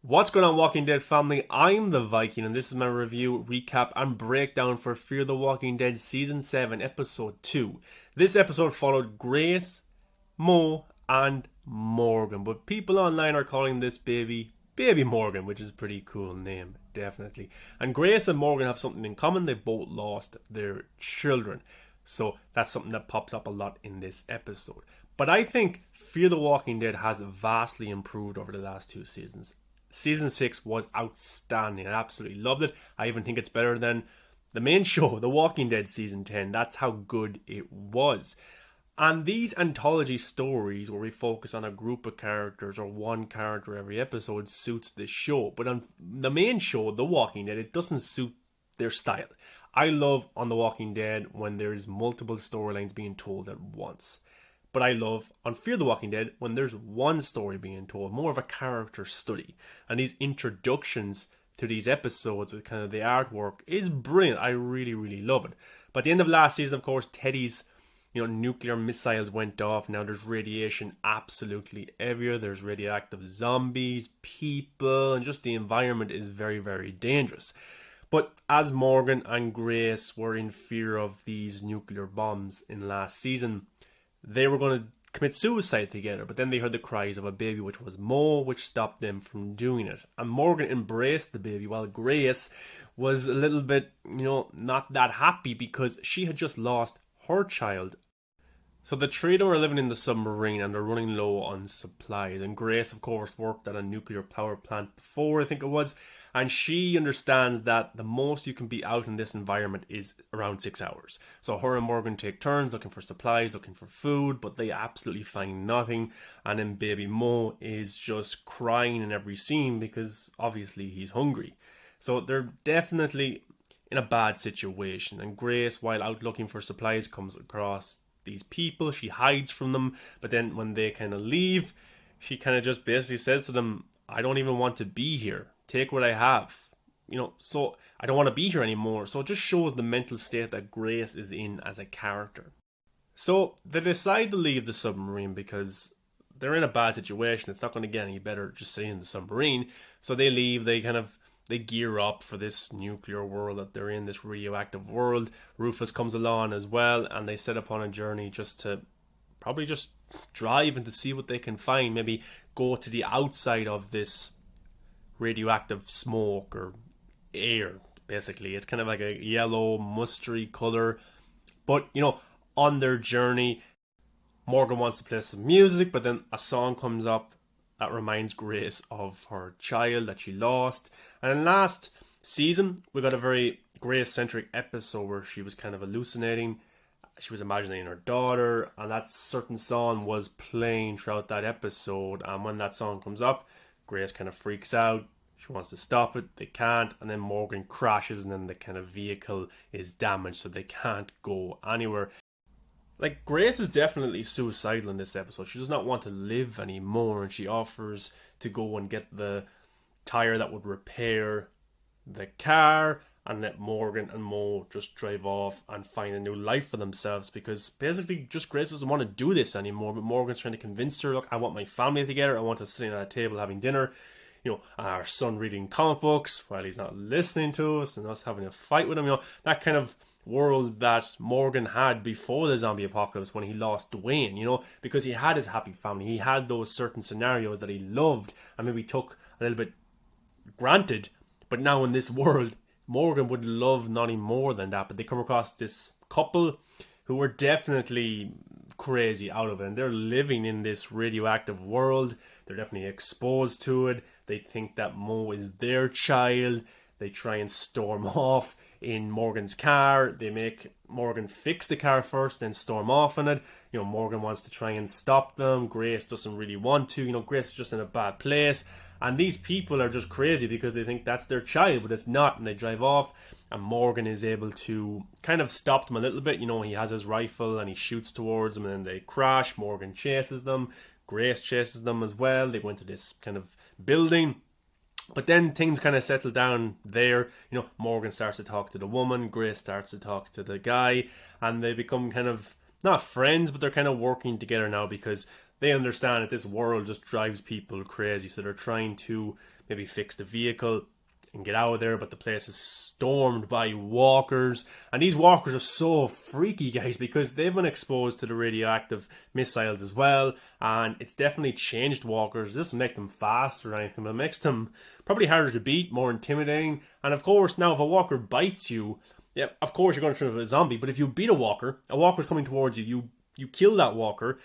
What's going on, Walking Dead family? I'm the Viking, and this is my review, recap, and breakdown for Fear the Walking Dead Season 7, Episode 2. This episode followed Grace, Mo, and Morgan, but people online are calling this Baby Morgan, which is a pretty cool name, definitely. And Grace and Morgan have something in common: they've both lost their children. So that's something that pops up a lot in this episode. But I think Fear the Walking Dead has vastly improved over the last two seasons. Season 6 was outstanding. I absolutely loved it. I even think it's better than the main show, The Walking Dead Season 10. That's how good it was. And these anthology stories where we focus on a group of characters or one character every episode suits the show. But on the main show, The Walking Dead, it doesn't suit their style. I love on The Walking Dead when there's multiple storylines being told at once. But I love on Fear the Walking Dead when there's one story being told, more of a character study. And these introductions to these episodes with kind of the artwork is brilliant. I really, really love it. But at the end of last season, of course, Teddy's nuclear missiles went off. Now there's radiation absolutely everywhere. There's radioactive zombies, people, and just the environment is very, very dangerous. But as Morgan and Grace were in fear of these nuclear bombs in last season, they were going to commit suicide together, but then they heard the cries of a baby, which was Mo, which stopped them from doing it. And Morgan embraced the baby, while Grace was a little bit, not that happy because she had just lost her child. So the three of them are living in the submarine and they're running low on supplies. And Grace, of course, worked at a nuclear power plant before, I think it was. And she understands that the most you can be out in this environment is around 6 hours. So her and Morgan take turns looking for supplies, looking for food, but they absolutely find nothing. And then baby Mo is just crying in every scene because obviously he's hungry. So they're definitely in a bad situation. And Grace, while out looking for supplies, comes across these people. She hides from them, but then when they kind of leave, she kind of just basically says to them, I don't even want to be here. Take what I have. So I don't want to be here anymore. So it just shows the mental state that Grace is in as a character. So they decide to leave the submarine because they're in a bad situation. It's not going to get any better just staying in the submarine. So they leave. They gear up for this nuclear world that they're in, this radioactive world. Rufus comes along as well, and they set upon a journey just to probably just drive and to see what they can find. Maybe go to the outside of this radioactive smoke or air, basically. It's kind of like a yellow, mustardy color. But, on their journey, Morgan wants to play some music, but then a song comes up that reminds Grace of her child that she lost. And in last season, we got a very Grace-centric episode where she was kind of hallucinating. She was imagining her daughter, and that certain song was playing throughout that episode. And when that song comes up, Grace kind of freaks out. She wants to stop it. They can't. And then Morgan crashes, and then the kind of vehicle is damaged, so they can't go anywhere. Like, Grace is definitely suicidal in this episode. She does not want to live anymore, and she offers to go and get the tire that would repair the car and let Morgan and Mo just drive off and find a new life for themselves, because basically just Grace doesn't want to do this anymore, but Morgan's trying to convince her, look, I want my family together, I want us sitting at a table having dinner, our son reading comic books while he's not listening to us, and us having a fight with him, that kind of world that Morgan had before the zombie apocalypse when he lost Dwayne, because he had his happy family, he had those certain scenarios that he loved and maybe took a little bit granted. But now in this world, Morgan would love nothing more than that. But they come across this couple who are definitely crazy out of it, and they're living in this radioactive world. They're definitely exposed to it. They think that Mo is their child. They try and storm off in Morgan's car. They make Morgan fix the car first, then storm off in it. Morgan wants to try and stop them. Grace doesn't really want to. Grace is just in a bad place. And these people are just crazy because they think that's their child, but it's not. And they drive off. And Morgan is able to kind of stop them a little bit. He has his rifle and he shoots towards them, and then they crash. Morgan chases them. Grace chases them as well. They go into this kind of building. But then things kind of settle down there. Morgan starts to talk to the woman. Grace starts to talk to the guy. And they become kind of, not friends, but they're kind of working together now because they understand that this world just drives people crazy, so they're trying to maybe fix the vehicle and get out of there, but the place is stormed by walkers. And these walkers are so freaky, guys, because they've been exposed to the radioactive missiles as well. And it's definitely changed walkers. It doesn't make them faster or anything, but it makes them probably harder to beat, more intimidating. And of course, now if a walker bites you, yeah, of course you're going to turn into a zombie. But if you beat a walker's coming towards you, you kill that walker,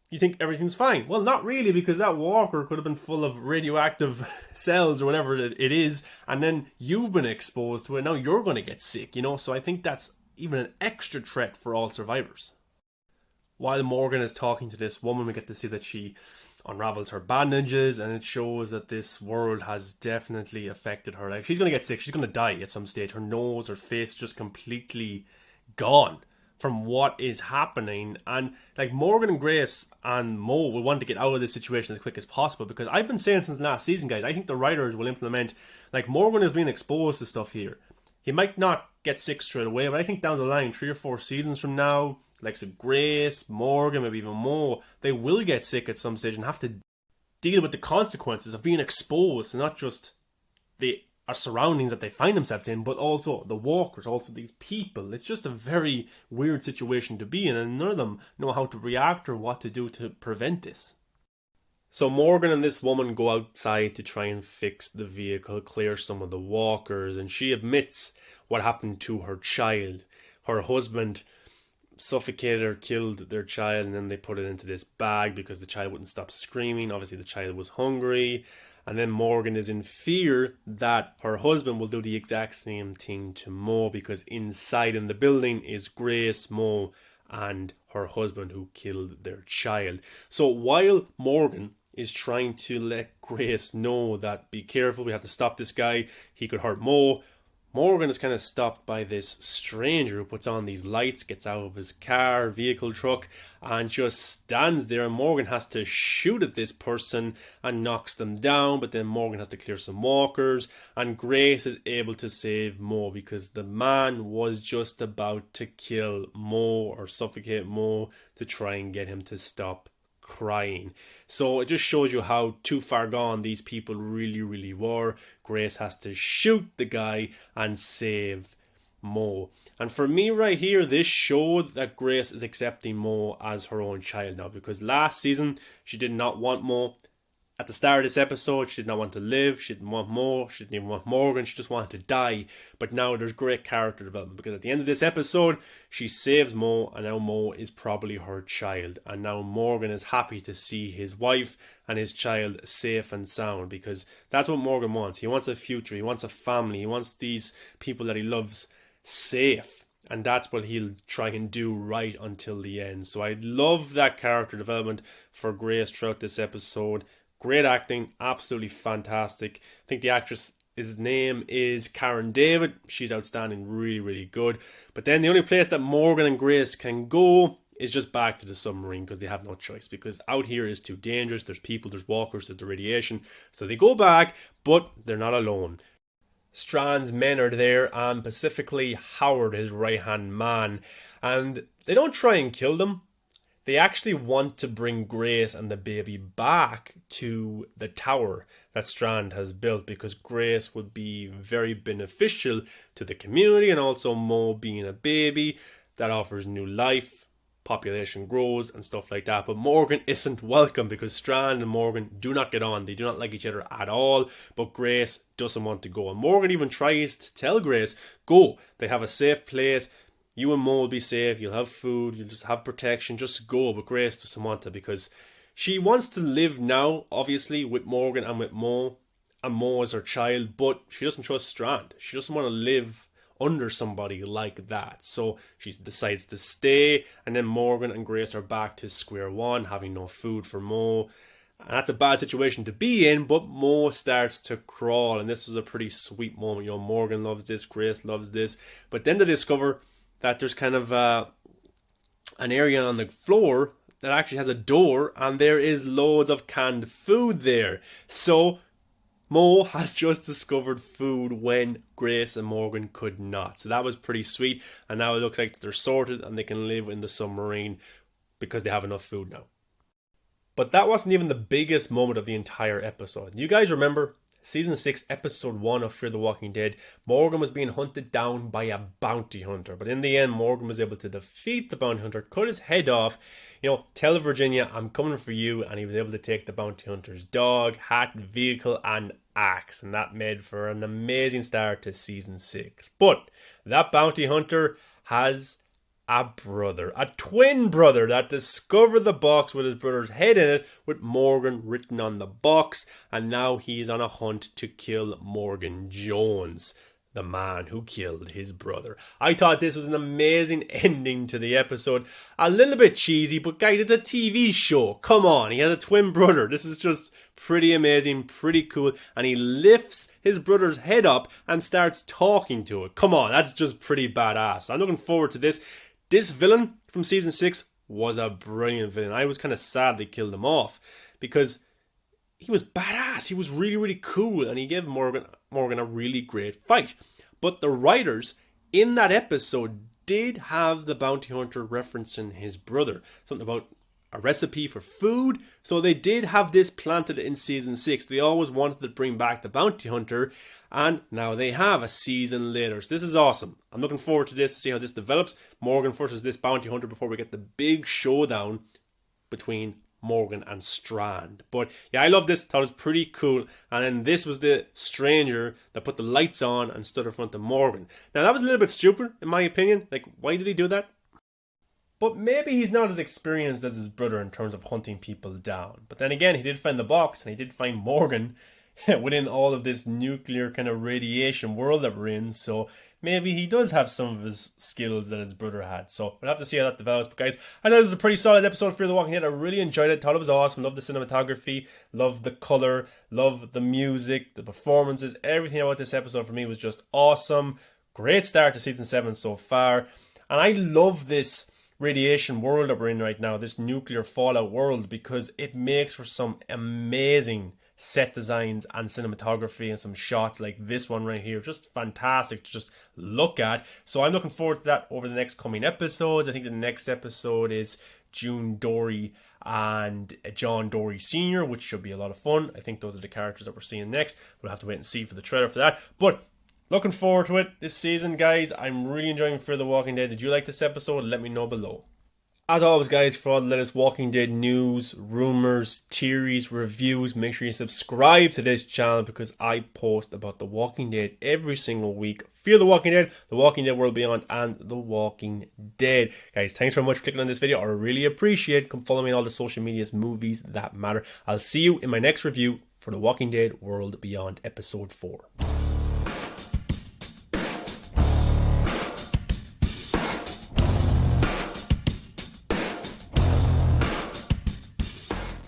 you think everything's fine. Well, not really, because that walker could have been full of radioactive cells or whatever it is, and then you've been exposed to it. Now you're going to get sick, So I think that's even an extra threat for all survivors. While Morgan is talking to this woman, we get to see that she unravels her bandages, and it shows that this world has definitely affected her. Like, she's going to get sick. She's going to die at some stage. Her nose, her face just completely gone from what is happening. And like, Morgan and Grace and Mo will want to get out of this situation as quick as possible, because I've been saying since last season, guys, I think the writers will implement, like, Morgan is being exposed to stuff here. He might not get sick straight away, but I think down the line, 3 or 4 seasons from now, like, so Grace, Morgan, maybe even Mo, they will get sick at some stage and have to deal with the consequences of being exposed to not just the surroundings that they find themselves in, but also the walkers, also these people. It's just a very weird situation to be in, and none of them know how to react or what to do to prevent this. So Morgan and this woman go outside to try and fix the vehicle, clear some of the walkers, and she admits what happened to her child. Her husband suffocated or killed their child, and then they put it into this bag because the child wouldn't stop screaming. Obviously the child was hungry. And then Morgan is in fear that her husband will do the exact same thing to Mo, because inside in the building is Grace, Mo, and her husband who killed their child. So while Morgan is trying to let Grace know that, be careful, we have to stop this guy, he could hurt Mo, Morgan is kind of stopped by this stranger who puts on these lights, gets out of his car, vehicle, truck, and just stands there. And Morgan has to shoot at this person and knocks them down, but then Morgan has to clear some walkers, and Grace is able to save Mo, because the man was just about to kill Mo or suffocate Mo to try and get him to stop crying. So it just shows you how too far gone these people really were. Grace has to shoot the guy and save Mo. And for me right here, this showed that Grace is accepting Mo as her own child now, because last season she did not want Mo. At the start of this episode, she did not want to live, she didn't want Mo, she didn't even want Morgan, she just wanted to die. But now there's great character development, because at the end of this episode, she saves Mo, and now Mo is probably her child. And now Morgan is happy to see his wife and his child safe and sound, because that's what Morgan wants. He wants a future, he wants a family, he wants these people that he loves safe. And that's what he'll try and do right until the end. So I love that character development for Grace throughout this episode. Great acting, absolutely fantastic. I think the actress's name is Karen David. She's outstanding, really good. But then the only place that Morgan and Grace can go is just back to the submarine, because they have no choice, because out here is too dangerous. There's people, there's walkers, there's the radiation. So they go back, but they're not alone. Strand's men are there, and specifically Howard, his right-hand man. And they don't try and kill them. They actually want to bring Grace and the baby back to the tower that Strand has built, because Grace would be very beneficial to the community, and also Mo being a baby that offers new life, population grows and stuff like that. But Morgan isn't welcome, because Strand and Morgan do not get on. They do not like each other at all, but Grace doesn't want to go. And Morgan even tries to tell Grace, go, they have a safe place. You and Mo will be safe, you'll have food, you'll just have protection, just go. But Grace doesn't want to, because she wants to live now, obviously, with Morgan and with Mo, and Mo is her child, but she doesn't trust Strand. She doesn't want to live under somebody like that. So she decides to stay, and then Morgan and Grace are back to square one, having no food for Mo. And that's a bad situation to be in, but Mo starts to crawl, and this was a pretty sweet moment. Morgan loves this, Grace loves this, but then they discover that there's kind of an area on the floor that actually has a door, and there is loads of canned food there. So Mo has just discovered food when Grace and Morgan could not. So that was pretty sweet, and now it looks like they're sorted and they can live in the submarine because they have enough food now. But that wasn't even the biggest moment of the entire episode. You guys remember Season 6, Episode 1 of Fear the Walking Dead, Morgan was being hunted down by a bounty hunter. But in the end, Morgan was able to defeat the bounty hunter, cut his head off, tell Virginia, I'm coming for you. And he was able to take the bounty hunter's dog, hat, vehicle, and axe. And that made for an amazing start to Season 6. But that bounty hunter has a brother, a twin brother that discovered the box with his brother's head in it with Morgan written on the box, and now he's on a hunt to kill Morgan Jones, the man who killed his brother. I thought this was an amazing ending to the episode. A little bit cheesy, but guys, it's a TV show. Come on, he has a twin brother. This is just pretty amazing, pretty cool, and he lifts his brother's head up and starts talking to it. Come on, that's just pretty badass. I'm looking forward to this. This villain from Season 6 was a brilliant villain. I was kind of sad they killed him off because he was badass. He was really, really cool, and he gave Morgan a really great fight. But the writers in that episode did have the bounty hunter referencing his brother. Something about a recipe for food. So they did have this planted in Season 6. They always wanted to bring back the bounty hunter, and now they have a season later. So this is awesome. I'm looking forward to this, to see how this develops. Morgan versus this bounty hunter before we get the big showdown between Morgan and Strand. But yeah, I love this. Thought it was pretty cool. And then this was the stranger that put the lights on and stood in front of Morgan. Now that was a little bit stupid in my opinion. Like, why did he do that? But maybe he's not as experienced as his brother in terms of hunting people down. But then again, he did find the box, and he did find Morgan within all of this nuclear kind of radiation world that we're in. So maybe he does have some of his skills that his brother had. So we'll have to see how that develops. But guys, I thought this was a pretty solid episode of Fear the Walking Dead. I really enjoyed it. Thought it was awesome. Loved the cinematography. Loved the color. Loved the music. The performances. Everything about this episode for me was just awesome. Great start to Season 7 so far. And I love this radiation world that we're in right now, this nuclear fallout world, because it makes for some amazing set designs and cinematography and some shots like this one right here. Just fantastic to just look at. So I'm looking forward to that over the next coming episodes. I think the next episode is June Dory and John Dory Sr., which should be a lot of fun. I think those are the characters that we're seeing next. We'll have to wait and see for the trailer for that. But looking forward to it this season, guys. I'm really enjoying Fear the Walking Dead. Did you like this episode? Let me know below. As always, guys, for all the latest Walking Dead news, rumors, theories, reviews, make sure you subscribe to this channel because I post about The Walking Dead every single week. Fear the Walking Dead, The Walking Dead World Beyond, and The Walking Dead. Guys, thanks very much for clicking on this video. I really appreciate it. Come follow me on all the social medias, movies that matter. I'll see you in my next review for The Walking Dead World Beyond Episode 4.